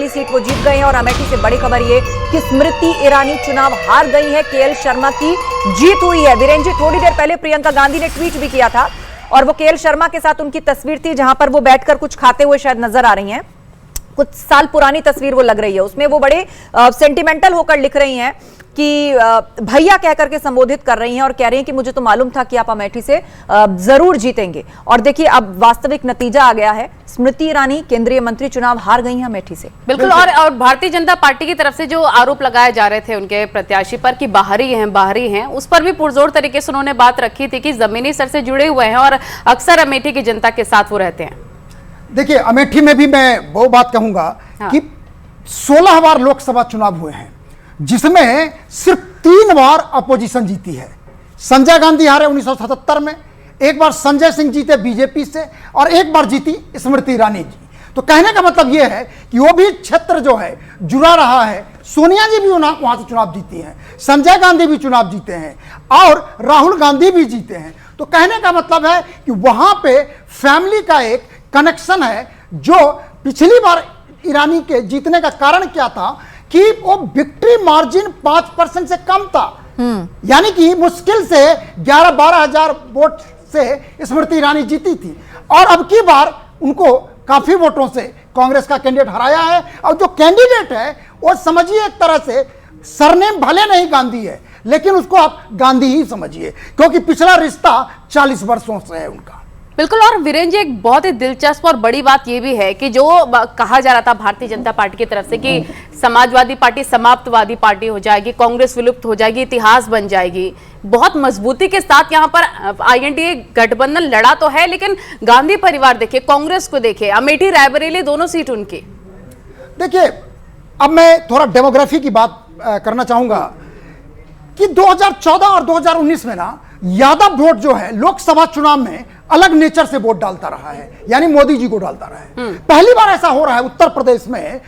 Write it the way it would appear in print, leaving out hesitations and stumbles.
Seat वो जीत गए हैं। और अमेठी से बड़ी खबर ये कि स्मृति ईरानी चुनाव हार गई है, केएल शर्मा की जीत हुई है। वीरेन जी, थोड़ी देर पहले प्रियंका गांधी ने ट्वीट भी किया था और वो केएल शर्मा के साथ उनकी तस्वीर थी जहां पर वो बैठकर कुछ खाते हुए शायद नजर आ रही हैं। कुछ साल पुरानी तस्वीर वो लग रही है, उसमें वो बड़े सेंटिमेंटल होकर लिख रही हैं कि भैया कहकर के संबोधित कर रही हैं और कह रही हैं कि मुझे तो मालूम था कि आप अमेठी से जरूर जीतेंगे। और देखिए अब वास्तविक नतीजा आ गया है, स्मृति ईरानी केंद्रीय मंत्री चुनाव हार गई हैं अमेठी से। बिल्कुल। और भारतीय जनता पार्टी की तरफ से जो आरोप लगाए जा रहे थे उनके प्रत्याशी पर कि बाहरी हैं, उस पर भी पुरजोर तरीके से उन्होंने बात रखी थी कि जमीनी स्तर से जुड़े हुए हैं और अक्सर अमेठी की जनता के साथ वो रहते हैं। देखिए, अमेठी में भी मैं वो बात कहूंगा कि 16 बार लोकसभा चुनाव हुए हैं जिसमें सिर्फ 3 बार अपोजिशन जीती है। संजय गांधी हारे 1977 में, एक बार संजय सिंह जीते बीजेपी से और एक बार जीती स्मृति ईरानी जी। तो कहने का मतलब यह है कि वो भी क्षेत्र जो है जुड़ा रहा है। सोनिया जी भी वहां से चुनाव जीती हैं, संजय गांधी भी चुनाव जीते हैं और राहुल गांधी भी जीते हैं। तो कहने का मतलब है कि वहां पे फैमिली का एक कनेक्शन है। जो पिछली बार ईरानी के जीतने का कारण क्या था कि वो विक्ट्री मार्जिन 5% से कम था, यानी कि मुश्किल से 11-12 हजार वोट से स्मृति ईरानी जीती थी। और अब की बार उनको काफी वोटों से कांग्रेस का कैंडिडेट हराया है। और जो कैंडिडेट है वो समझिए एक तरह से सरनेम भले नहीं गांधी है, लेकिन उसको आप गांधी ही समझिए, क्योंकि पिछला रिश्ता 40 वर्षों से है उनका। बिल्कुल। और वीरेन जी, एक बहुत ही दिलचस्प और बड़ी बात यह भी है कि जो कहा जा रहा था भारतीय जनता पार्टी की तरफ से कि समाजवादी पार्टी समाप्तवादी पार्टी हो जाएगी, कांग्रेस विलुप्त हो जाएगी, इतिहास बन जाएगी, बहुत मजबूती के साथ यहाँ पर आईएनडीए गठबंधन लड़ा तो है, लेकिन गांधी परिवार देखिए, कांग्रेस को देखिए, अमेठी रायबरेली दोनों सीट उनकी। देखिए, अब मैं थोड़ा डेमोग्राफी की बात करना चाहूंगा कि 2014 और 2019 में ना यादव वोट जो है लोकसभा चुनाव में अलग नेचर से वोट डालता रहा है, यानी मोदी जी को डालता रहा है। पहली बार ऐसा हो रहा है उत्तर प्रदेश में